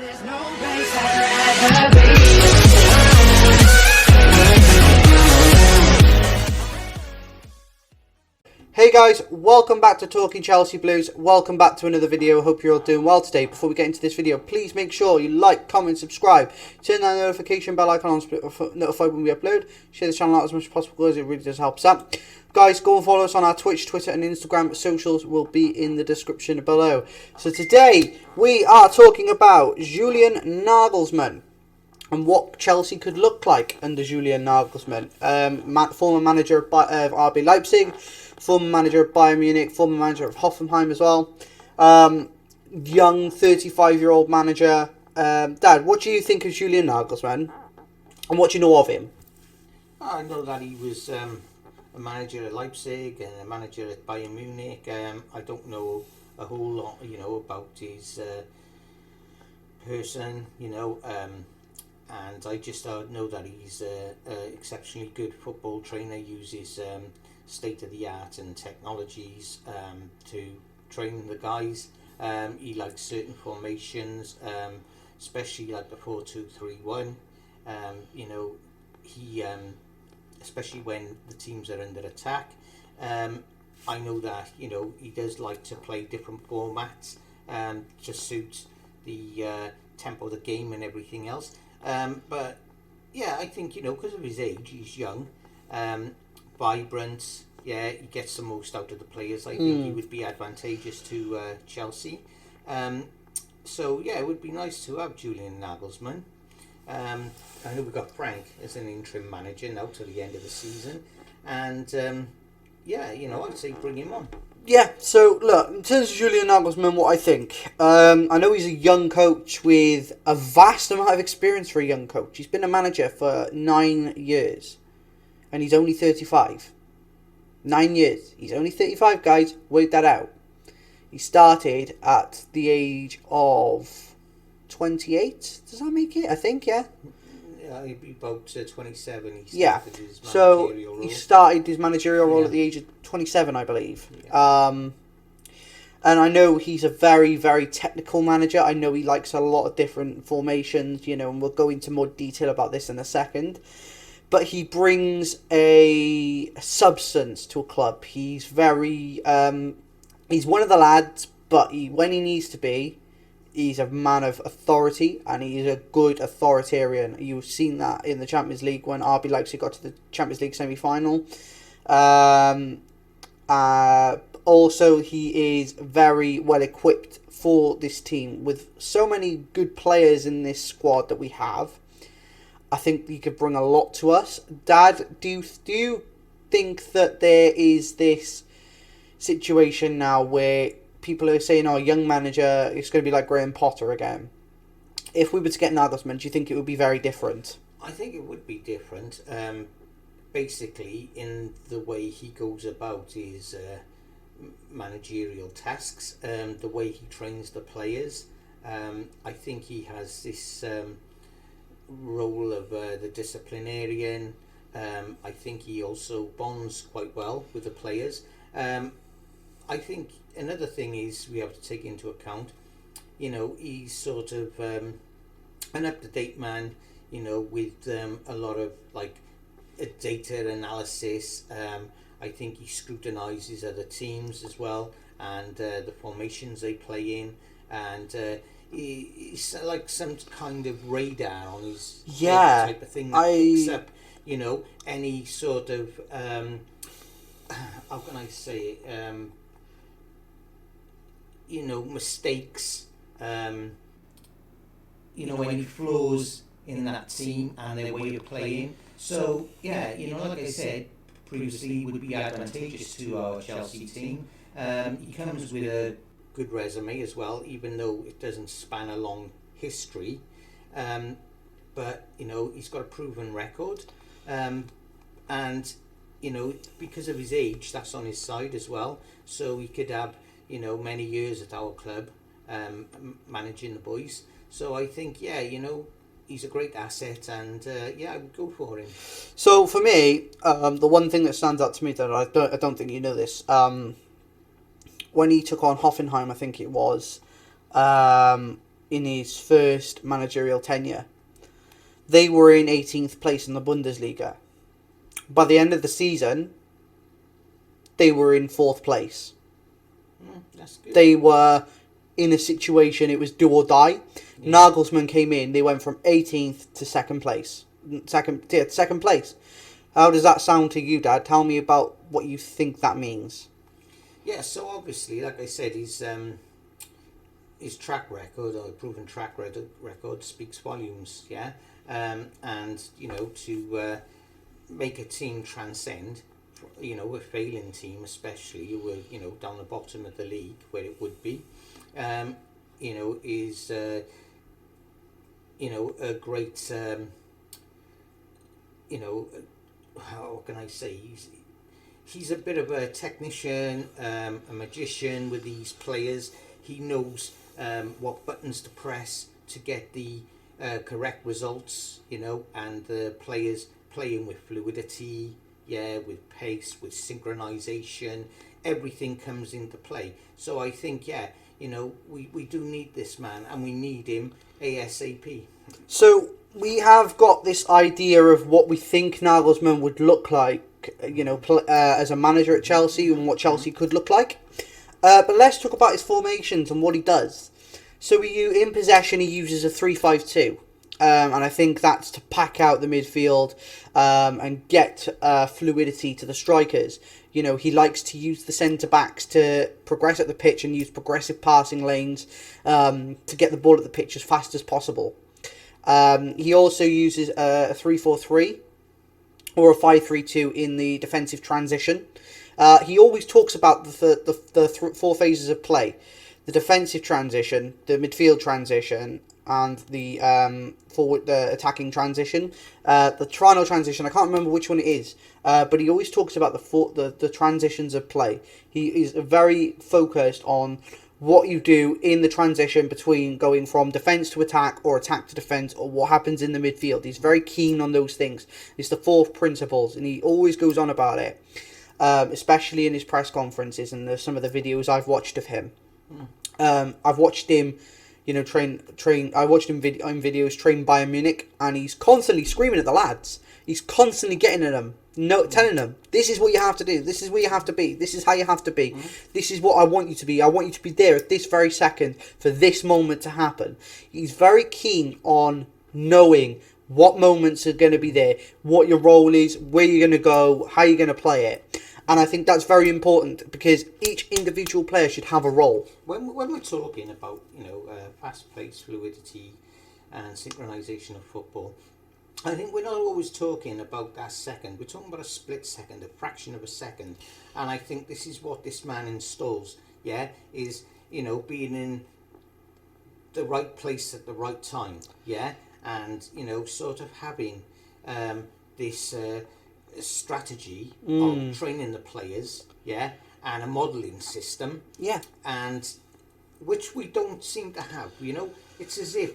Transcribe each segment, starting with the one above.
There's no place I'd rather be. Hey guys, welcome back to Talking Chelsea Blues. Welcome back to another video. Hope you're all doing well today. Before we get into this video, please make sure you like, comment, subscribe, turn that notification bell icon on to notify when we upload. Share the channel out as much as possible because it really does help us out. Guys, go and follow us on our Twitch, Twitter and Instagram. Socials will be in the description below. So today we are talking about Julian Nagelsmann and what Chelsea could look like under Julian Nagelsmann, former manager of RB Leipzig, former manager of Bayern Munich, former manager of Hoffenheim as well. Young 35-year-old manager. Dad, what do you think of Julian Nagelsmann? And what do you know of him? I know that he was a manager at Leipzig and a manager at Bayern Munich. I don't know a whole lot, about his person, and I just know that he's an exceptionally good football trainer, uses state-of-the-art and technologies to train the guys. He likes certain formations, especially like the 4-2-3-1. He especially when the teams are under attack. I know that he does like to play different formats to suit the tempo of the game and everything else. But yeah, I think because of his age, he's young, vibrant. Yeah, he gets the most out of the players. I think he would be advantageous to Chelsea. So yeah, it would be nice to have Julian Nagelsmann. I know we've got Frank as an interim manager now till the end of the season, and yeah, I'd say bring him on. Yeah, so look, in terms of Julian Nagelsmann, what I think, I know he's a young coach with a vast amount of experience for a young coach. He's been a manager for 9 years, and he's only 35. 9 years. He's only 35, guys. Work that out. He started at the age of 28. Does that make it? I think, yeah. He'd be about 27. He started his managerial role at the age of 27, I believe. Yeah. And I know he's a very, very technical manager. I know he likes a lot of different formations, and we'll go into more detail about this in a second. But he brings a substance to a club. He's very, he's one of the lads, but when he needs to be, he's a man of authority, and he's a good authoritarian. You've seen that in the Champions League when RB Leipzig got to the Champions League semi-final. Also, he is very well equipped for this team. With so many good players in this squad that we have, I think he could bring a lot to us. Dad, do you think that there is this situation now where people are saying, young manager, it's going to be like Graham Potter again? If we were to get Nagelsmann, do you think it would be very different? I think it would be different. Basically, in the way he goes about his managerial tasks, the way he trains the players. I think he has this role of the disciplinarian. I think he also bonds quite well with the players. I think another thing is we have to take into account, he's sort of an up-to-date man, with a lot of data analysis. I think he scrutinises other teams as well, and the formations they play in, and he's like some kind of radar on his head type of thing that picks up, any sort of how can I say it? Mistakes, any flaws in that team and their way of playing. So yeah, like I said previously, would be advantageous to our Chelsea team. He comes with a good resume as well, even though it doesn't span a long history. But he's got a proven record, and because of his age, that's on his side as well. So he could have many years at our club, managing the boys. So I think he's a great asset, and I would go for him. So for me, the one thing that stands out to me that I don't think you know this, when he took on Hoffenheim, I think it was, in his first managerial tenure. They were in 18th place in the Bundesliga. By the end of the season, they were in 4th place. That's good. They were in a situation, it was do or die. Yeah. Nagelsmann came in, they went from 18th to 2nd place. Second place. How does that sound to you, Dad? Tell me about what you think that means. Yeah, so obviously, like I said, his track record, or proven track record, speaks volumes, yeah? And, you know, to make a team transcend, you know, a failing team especially, who were, you know, down the bottom of the league, where it would be, you know, is, you know, a great, you know, how can I say, he's a bit of a technician, a magician with these players. He knows what buttons to press to get the correct results, you know, and the players playing with fluidity, yeah, with pace, with synchronization, everything comes into play. So I think, yeah, you know, we do need this man, and we need him ASAP. So we have got this idea of what we think Nagelsmann would look like, you know, as a manager at Chelsea, and what Chelsea could look like. But let's talk about his formations and what he does. So in possession, he uses a 3-5-2. And I think that's to pack out the midfield and get fluidity to the strikers. You know, he likes to use the centre-backs to progress at the pitch and use progressive passing lanes to get the ball at the pitch as fast as possible. He also uses a 3-4-3 or a 5-3-2 in the defensive transition. He always talks about the 4 phases of play: the defensive transition, the midfield transition, and the attacking transition. The Toronto transition, I can't remember which one it is, but he always talks about the transitions of play. He is very focused on what you do in the transition between going from defence to attack or attack to defence, or what happens in the midfield. He's very keen on those things. It's the 4 principles, and he always goes on about it, especially in his press conferences and some of the videos I've watched of him. I've watched him, you know, train. I watched him in videos train Bayern Munich, and he's constantly screaming at the lads. He's constantly getting at them, telling them, this is what you have to do. This is where you have to be. This is how you have to be. This is what I want you to be. I want you to be there at this very second for this moment to happen. He's very keen on knowing what moments are going to be there, what your role is, where you're going to go, how you're going to play it. And I think that's very important, because each individual player should have a role. When we're talking about, you know, fast-paced fluidity and synchronization of football, I think we're not always talking about that second. We're talking about a split second, a fraction of a second. And I think this is what this man installs, yeah, is, you know, being in the right place at the right time, yeah, and, you know, sort of having this strategy of training the players, yeah, and a modelling system, yeah, and which we don't seem to have. You know, it's as if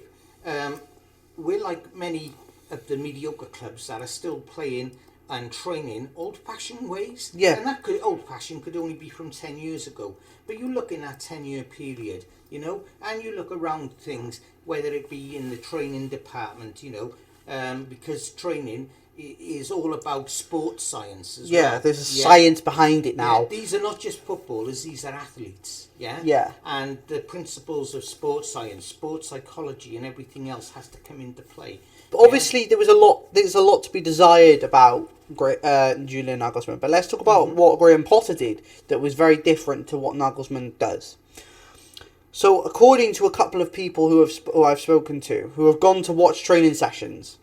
we're like many of the mediocre clubs that are still playing and training old-fashioned ways. Yeah, and that old-fashioned could only be from 10 years ago. But you look in that 10-year period, you know, and you look around things, whether it be in the training department, you know, because training is all about sports science as well. Yeah, there's a science behind it now. Yeah, these are not just footballers, these are athletes, yeah? Yeah. And the principles of sports science, sports psychology and everything else has to come into play. But obviously there's a lot to be desired about Julian Nagelsmann. But let's talk about what Graham Potter did that was very different to what Nagelsmann does. So according to a couple of people who I've spoken to, who have gone to watch training sessions,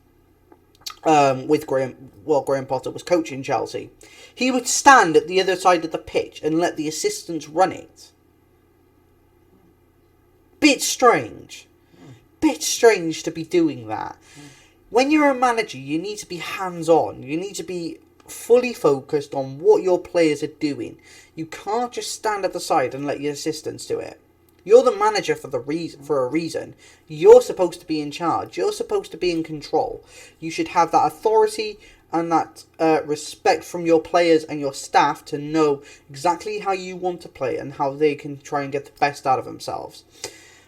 with Graham Potter was coaching Chelsea, he would stand at the other side of the pitch and let the assistants run it. Bit strange to be doing that. When you're a manager, you need to be hands-on. You need to be fully focused on what your players are doing. You can't just stand at the side and let your assistants do it. You're the manager for a reason. You're supposed to be in charge. You're supposed to be in control. You should have that authority and that respect from your players and your staff to know exactly how you want to play and how they can try and get the best out of themselves.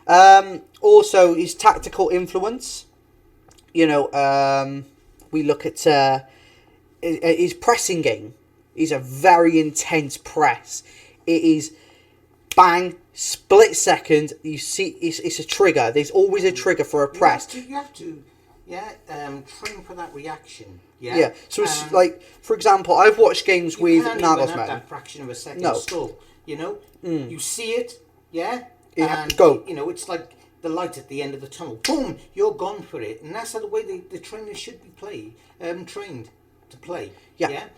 Also, his tactical influence. You know, we look at his pressing game. Is a very intense press. It is bang, split second. You see, it's a trigger. There's always a trigger for a press. You have to train for that reaction. Yeah. Yeah. So it's like, for example, I've watched games with can't even have Nagelsmann. that fraction of a second No. stall. You know, you see it. Yeah. You have And, to go. You know, it's like the light at the end of the tunnel. Boom, you're gone for it, and that's how the way the trainers should be trained to play. Yeah.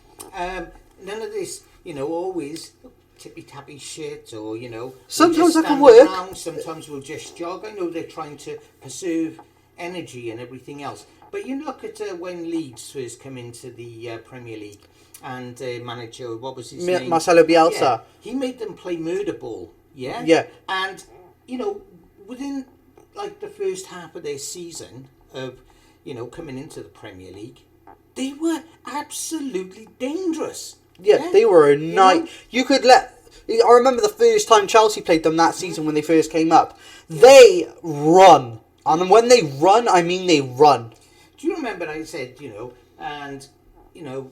None of this, you know, always tippy tappy shit, or you know. Sometimes we'll just that can stand work. around, sometimes we'll just jog. I know they're trying to preserve energy and everything else, but you look at when Leeds first come into the Premier League, and manager, what was his name? Marcelo Bielsa. Yeah, he made them play murder ball. Yeah. Yeah. And you know, within like the first half of their season of, you know, coming into the Premier League, they were absolutely dangerous. Yeah, they were a You night. know? You could let. I remember the first time Chelsea played them that season when they first came up. They run, and when they run, I mean they run. Do you remember I said, you know, and you know,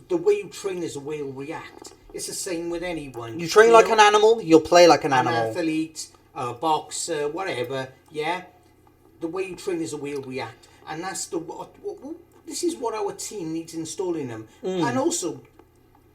the way you train is the way you'll react. It's the same with anyone. You train like an animal, you'll play like an animal. Athlete, a boxer, whatever. Yeah, the way you train is the way you'll react, and that's what this is what our team needs installing them. And also,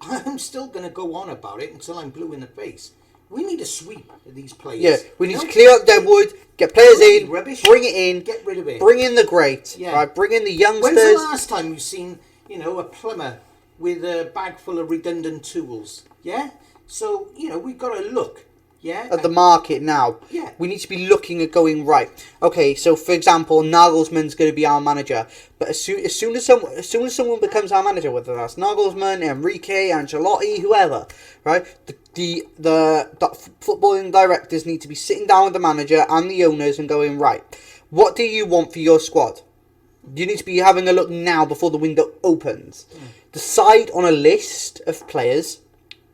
I'm still going to go on about it until I'm blue in the face. We need a sweep of these players. Yeah, we need You to know? clear up Deadwood, get players in, Rubbish. bring it in, Get rid of it. bring in the great, Yeah. right? Bring in the youngsters. When's the last time you've seen, you know, a plumber with a bag full of redundant tools? Yeah? So, you know, we've got to look. Yeah? At the market now. Yeah. We need to be looking at going, right, okay, so for example, Nagelsmann's going to be our manager, but as soon as someone becomes our manager, whether that's Nagelsmann, Enrique, Ancelotti, whoever, right, the footballing directors need to be sitting down with the manager and the owners and going, right, what do you want for your squad? You need to be having a look now before the window opens. Decide on a list of players,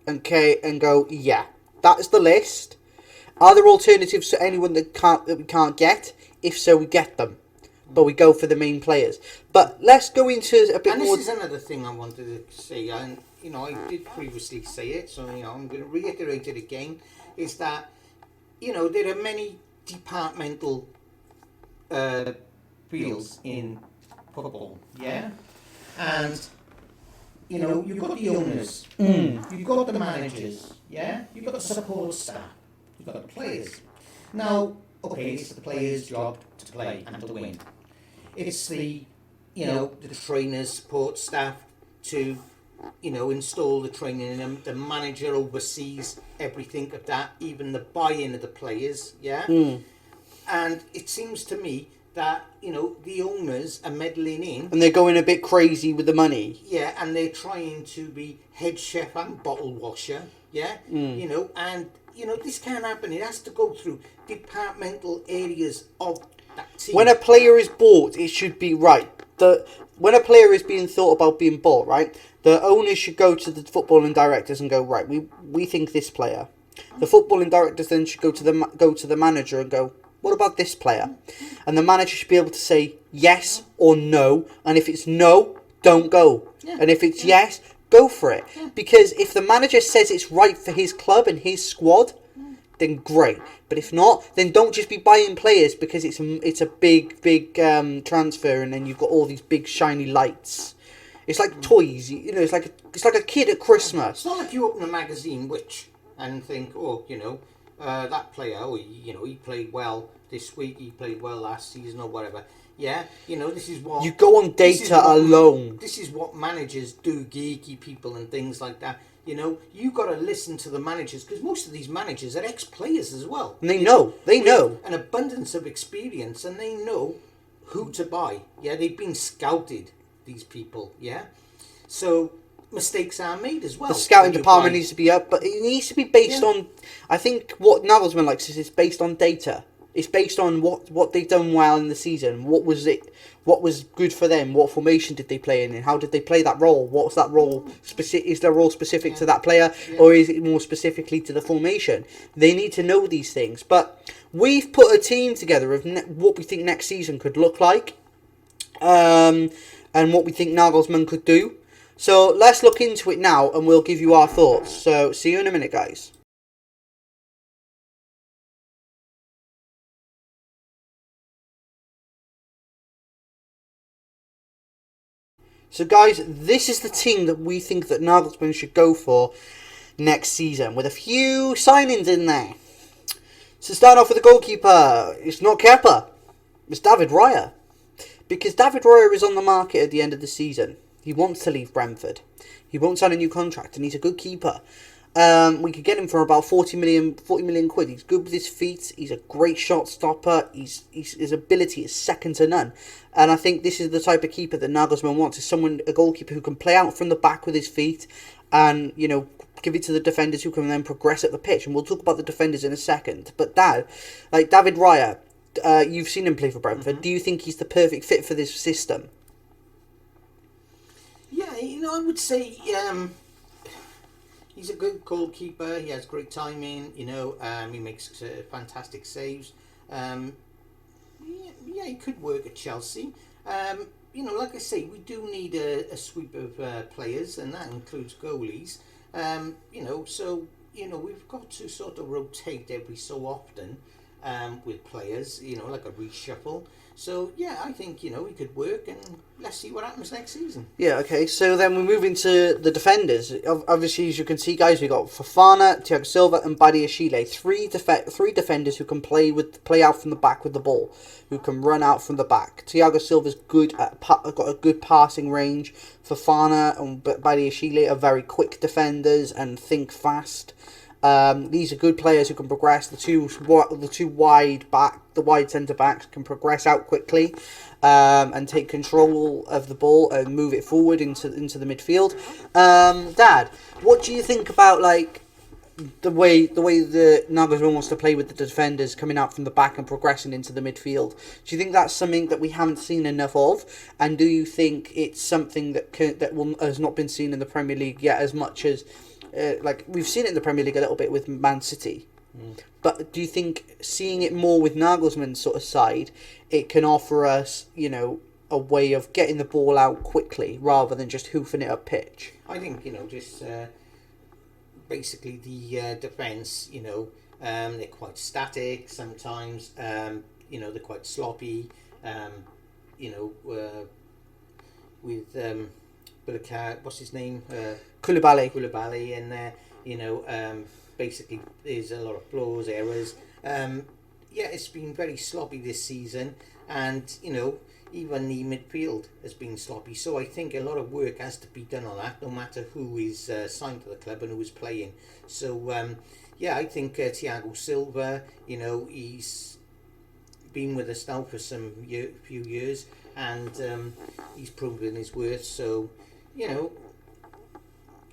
okay, and go, yeah, that is the list. Are there alternatives to anyone that we can't get? If so, we get them, but we go for the main players. But let's go into a bit And more. this is another thing I wanted to say, and you know, I did previously say it, so you know, I'm going to reiterate it again. Is that, you know, there are many departmental fields in football, yeah, and you know, you've got the owners, you've got the managers, yeah, you've got the support staff, you've got the players. Now, okay, it's the players' job to play and to win. It's the, you know, the trainers, support staff to, you know, install the training in them. The manager oversees everything of that, even the buy-in of the players, yeah. And it seems to me that, you know, the owners are meddling in. And they're going a bit crazy with the money. Yeah, and they're trying to be head chef and bottle washer, yeah. You know, and you know, this can't happen. It has to go through departmental areas of that team. When a player is bought, it should be right. When a player is being thought about being bought, right, the owners should go to the footballing directors and go, right, we think this player. The footballing directors then should go to the manager and go, what about this player? And the manager should be able to say yes or no. And if it's no, don't go. Yeah. And if it's yes, go for it. Because if the manager says it's right for his club and his squad, then great. But if not, then don't just be buying players because it's a big transfer, and then you've got all these big shiny lights. It's like toys, you know. It's like a kid at Christmas. It's not like you open a magazine, and think, oh, you know, that player, oh, you know, he played well this week, he played well last season, or whatever. Yeah, you know, this is what... You go on data alone. This is what managers do, geeky people and things like that. You know, you got to listen to the managers, because most of these managers are ex-players as well. And they know. They know. An abundance of experience, and they know who to buy. Yeah, they've been scouted, these people, yeah? So mistakes are made as well. The scouting department needs to be up, but it needs to be based on... I think what Nagelsmann likes is it's based on data. It's based on what they've done well in the season. What was good for them? What formation did they play in? And how did they play that role? What's that role specific? Is their role specific to that player, or is it more specifically to the formation? They need to know these things. But we've put a team together of what we think next season could look like, and what we think Nagelsmann could do. So let's look into it now, and we'll give you our thoughts. So see you in a minute, guys. So guys, this is the team that we think that Nagelsmann should go for next season, with a few signings in there. So start off with the goalkeeper. It's not Kepa, it's David Raya. Because David Raya is on the market at the end of the season. He wants to leave Brentford. He won't sign a new contract, and he's a good keeper. We could get him for about 40 million quid. He's good with his feet. He's a great shot stopper. His ability is second to none. And I think this is the type of keeper that Nagelsmann wants. Is a goalkeeper who can play out from the back with his feet, and give it to the defenders who can then progress at the pitch. And we'll talk about the defenders in a second. But David Raya, you've seen him play for Brentford. Mm-hmm. Do you think he's the perfect fit for this system? Yeah, I would say he's a good goalkeeper. He has great timing. He makes fantastic saves. He could work at Chelsea. Like I say, we do need a sweep of players, and that includes goalies. So we've got to sort of rotate every so often with players. Like a reshuffle. So yeah, I think he could work, and let's see what happens next season. Yeah, okay. So then we move into the defenders. Obviously, as you can see, guys, we got Fofana, Thiago Silva, and Badiashile. Three defenders who can play out from the back with the ball, who can run out from the back. Thiago Silva's got a good passing range. Fofana and Badiashile are very quick defenders and think fast. These are good players who can progress. The wide centre backs can progress out quickly, and take control of the ball and move it forward into the midfield. Dad, what do you think about the way the Nagelsmann wants to play with the defenders coming out from the back and progressing into the midfield? Do you think that's something that we haven't seen enough of? And do you think it's something that has not been seen in the Premier League yet as much as we've seen it in the Premier League a little bit with Man City? But do you think seeing it more with Nagelsmann's sort of side, it can offer us, a way of getting the ball out quickly rather than just hoofing it up pitch? I think, just basically the defence, they're quite static sometimes, they're quite sloppy, with what's his name? Koulibaly in there, basically there's a lot of flaws, errors. It's been very sloppy this season, and even the midfield has been sloppy. So I think a lot of work has to be done on that, no matter who is signed to the club and who is playing. So I think Thiago Silva, he's been with us now for few years, and he's proven his worth. So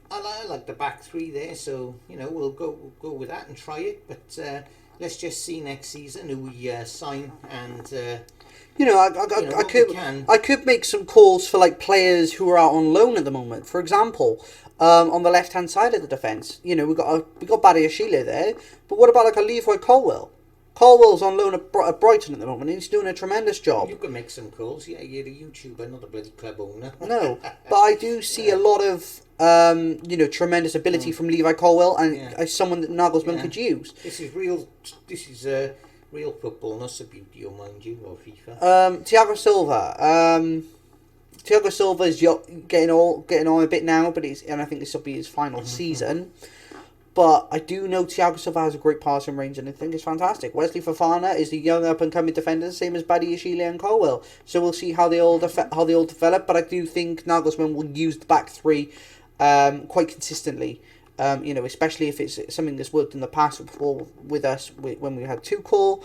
I like the back three there, so we'll go with that and try it. But let's just see next season who we sign, and I could make some calls for players who are out on loan at the moment. For example, on the left hand side of the defence, we got Badiashile there, but what about a Levi Colwill? Colwell's on loan at Brighton at the moment, and he's doing a tremendous job. You can make some calls. Yeah, you're a YouTuber, not a bloody club owner. No, but I do see a lot of tremendous ability from Levi Colwill, and as someone that Nagelsmann could use. This is real. This is real football, not Subbuteo, mind you, or FIFA. Thiago Silva. Thiago Silva is getting on a bit now, and I think this will be his final season. But I do know Thiago Silva has a great passing range, and I think it's fantastic. Wesley Fofana is the young up-and-coming defender, same as Badiashile and Colwill. So we'll see how they all develop. But I do think Nagelsmann will use the back three quite consistently. Especially if it's something that's worked in the past before with us when we had Tuchel.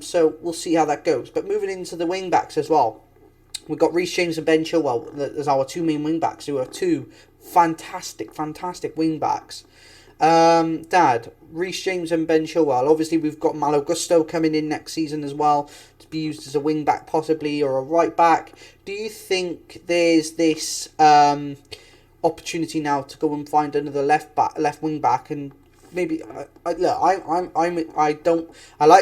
So we'll see how that goes. But moving into the wing backs as well, we've got Reece James and Ben Chilwell as our two main wing backs, who are two fantastic wing backs. Dad, Reece James and Ben Chilwell. Obviously, we've got Malo Gusto coming in next season as well to be used as a wing back possibly or a right back. Do you think there's this opportunity now to go and find another left wing back, and maybe I like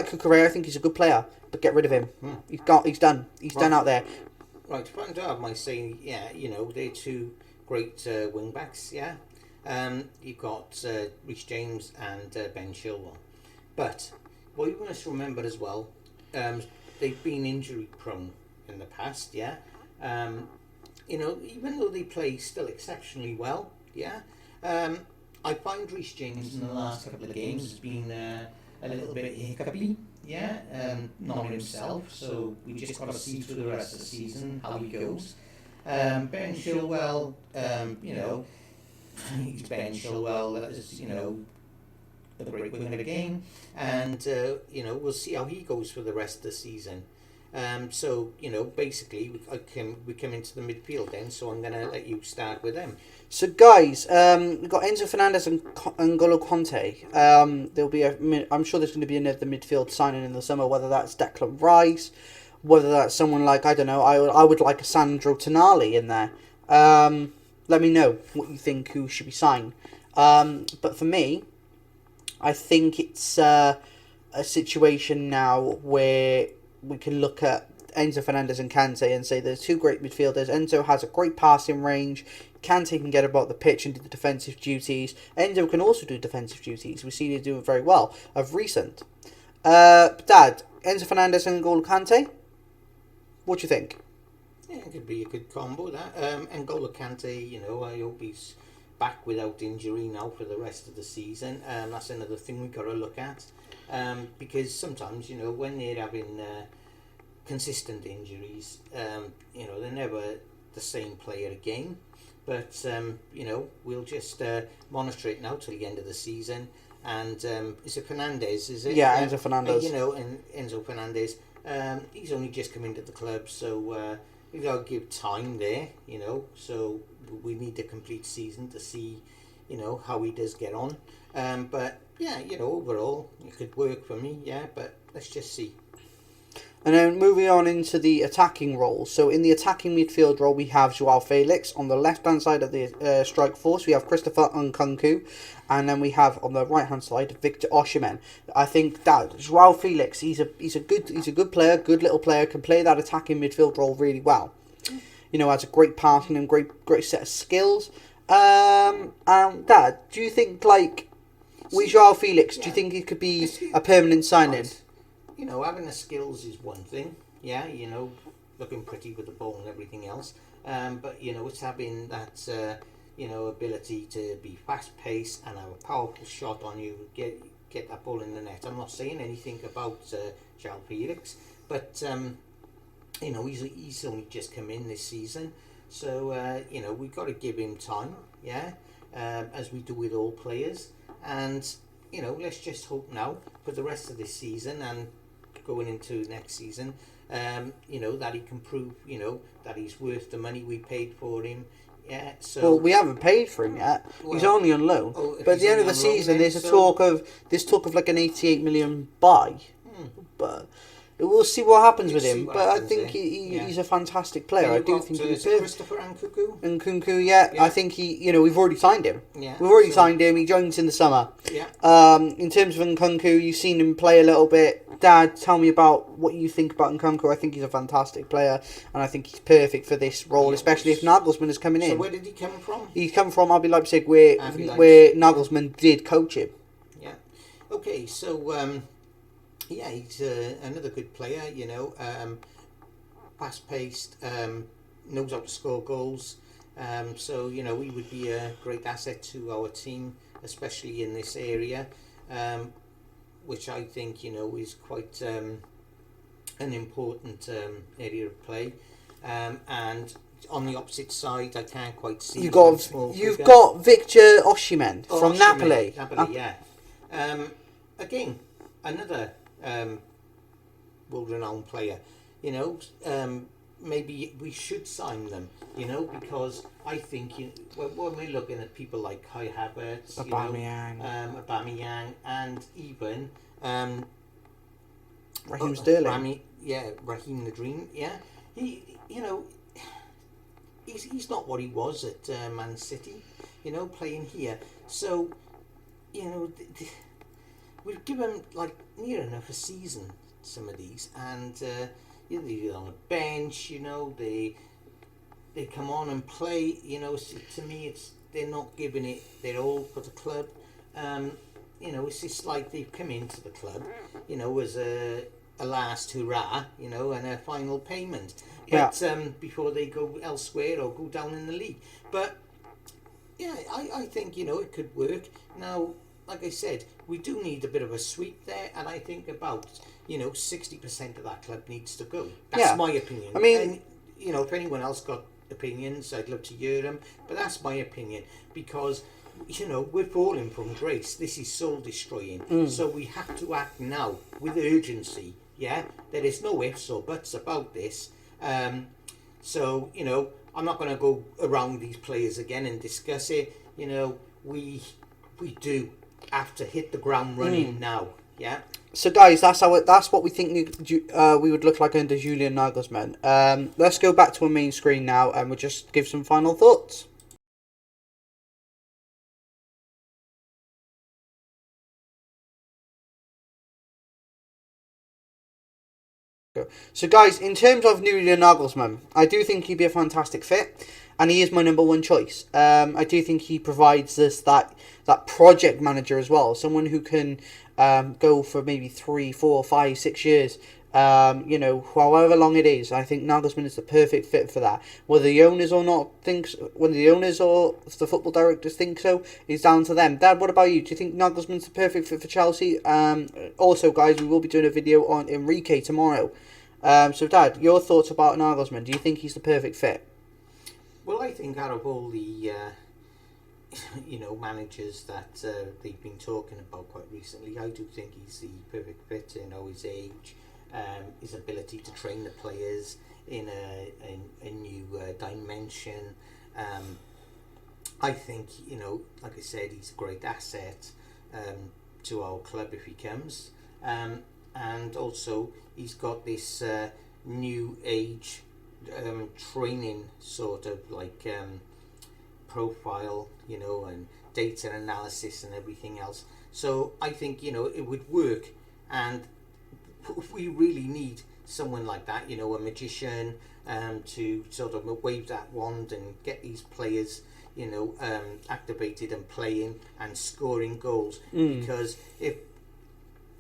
Cucurella. I think he's a good player, but get rid of him. He's done out there. Right, front half might say, yeah, they're two great wing backs, yeah. You've got Reece James and Ben Chilwell. But what you must remember as well, they've been injury prone in the past, yeah. Even though they play still exceptionally well, yeah. I find Reece James in the last couple of games has been a little bit hiccupy, yeah. Not himself, so we just got to see through the rest of the season how he goes. Ben Chilwell, he's Ben Chilwell, the great wing of the game, and we'll see how he goes for the rest of the season. Basically we come into the midfield then, so I'm going to let you start with them. So guys, we've got Enzo Fernandez and N'Golo Conte. There'll be I'm sure there's going to be another midfield signing in the summer, whether that's Declan Rice, whether that's someone like, I don't know, I would like a Sandro Tonali in there. Let me know what you think who should be signed. But for me, I think it's a situation now where we can look at Enzo Fernandez and Kante and say there's two great midfielders. Enzo has a great passing range. Kante can get about the pitch and do the defensive duties. Enzo can also do defensive duties. We've seen him do it very well of recent. Dad, Enzo Fernandez and N'Golo Kante, what do you think? Yeah, it could be a good combo, that. N'Golo Kante, I hope he's back without injury now for the rest of the season. That's another thing we've got to look at. Because sometimes, when they're having consistent injuries, they're never the same player again. But, we'll just monitor it now till the end of the season. And is it Fernandez, is it? Yeah, Enzo Fernandez. And Enzo Fernandez, he's only just come into the club, so we've got to give time there, So we need a complete season to see, how he does get on. But, yeah, overall, it could work for me, yeah, but let's just see. And then moving on into the attacking roles. So in the attacking midfield role, we have Joao Felix. On the left-hand side of the strike force, we have Christopher Nkunku. And then we have, on the right-hand side, Victor Osimhen. I think that Joao Felix, he's a good player, good little player, can play that attacking midfield role really well. Has a great passing and great set of skills. Dad, do you think, with Joao Felix, do you think it could be a permanent signing? Having the skills is one thing, yeah, looking pretty with the ball and everything else. But, it's having that, ability to be fast-paced and have a powerful shot on you, get that ball in the net. I'm not saying anything about Joao Felix, but, he's only just come in this season. So, we've got to give him time, yeah, as we do with all players. And, let's just hope now for the rest of this season and going into next season, that he can prove, that he's worth the money we paid for him. Yeah. So well, we haven't paid for him yet. He's only on loan. But at the end of the season, there's talk of like an 88 million buy. But we'll see what happens with him. But I think he's a fantastic player. I do think he's good. Christopher Nkunku. Nkunku, yeah. I think we've already signed him. Yeah. We've already signed him. He joins in the summer. Yeah. In terms of Nkunku, you've seen him play a little bit. Dad, tell me about what you think about Nkunku. I think he's a fantastic player, and I think he's perfect for this role, especially if Nagelsmann is coming in. So where did he come from? He's come from RB Leipzig, where Nagelsmann did coach him. Yeah. Okay, so he's another good player. Fast-paced, knows how to score goals. So he would be a great asset to our team, especially in this area. Which I think is quite an important area of play, and on the opposite side, I can't quite see. You've got Victor Osimhen from Napoli. Yeah. Again, another world-renowned player. maybe we should sign them, you know, because I think when we're looking at people like Kai Havertz, Aubameyang, and even Raheem Sterling. Raheem the Dream, he, you know, he's not what he was at Man City, you know, playing here. So, you know, we've given like near enough a season, some of these, and you know, they're on a bench, you know, they come on and play, you know. So to me, they're not giving it their all for the club. You know, it's just like they've come into the club, you know, as a last hurrah, you know, and a final payment. But before they go elsewhere or go down in the league. But yeah, I think, you know, it could work. Now, like I said, we do need a bit of a sweep there, and I think about, you know, 60% of that club needs to go. That's my opinion. I mean, and, you know, if anyone else got opinions, I'd love to hear them. But that's my opinion, because, you know, we're falling from grace. This is soul destroying. So we have to act now with urgency. Yeah, there is no ifs or buts about this. So, you know, I'm not going to go around these players again and discuss it. You know, we do have to hit the ground running now. Yeah. So guys, that's what we think we would look like under Julian Nagelsmann. Let's go back to our main screen now, and we'll just give some final thoughts. So guys, in terms of Julian Nagelsmann, I do think he'd be a fantastic fit, and he is my number one choice. I do think he provides us that project manager as well, someone who can go for maybe 3, 4, 5, 6 years. You know, however long it is. I think Nagelsmann is the perfect fit for that. Whether the owners or the football directors think so is down to them. Dad, what about you? Do you think Nagelsmann's the perfect fit for Chelsea? Also, guys, we will be doing a video on Enrique tomorrow. So, Dad, your thoughts about Nagelsmann? Do you think he's the perfect fit? Well, I think out of all the you know, managers that they've been talking about quite recently, I do think he's the perfect fit. You know, his age, his ability to train the players in a new dimension. I think, you know, like I said, he's a great asset to our club if he comes. And also, he's got this new age training sort of like profile, you know, and data analysis and everything else. So I think, you know, it would work, and we really need someone like that, you know, a magician, to sort of wave that wand and get these players, you know, activated and playing and scoring goals. Because if,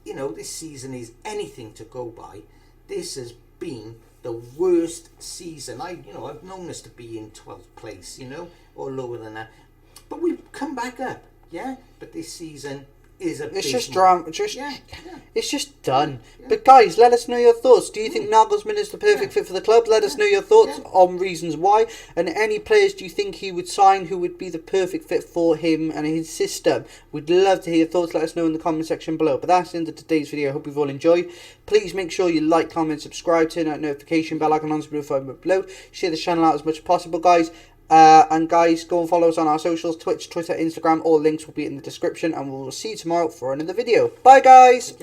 you know, this season is anything to go by, this has been the worst season. I've known us to be in 12th place, you know, or lower than that, but we've come back up, yeah. But this season is it's just drama. It's just done. But guys, let us know your thoughts. Do you think Nagelsmann is the perfect fit for the club? Let us know your thoughts on reasons why, and any players do you think he would sign who would be the perfect fit for him and his system. We'd love to hear your thoughts. Let us know in the comment section below. But that's the end of today's video. I hope you've all enjoyed. Please make sure you like, comment, subscribe, turn that notification bell icon on so you know upload. Share the channel out as much as possible, guys. And guys, go and follow us on our socials, Twitch, Twitter, Instagram. All links will be in the description, and we'll see you tomorrow for another video. Bye, guys.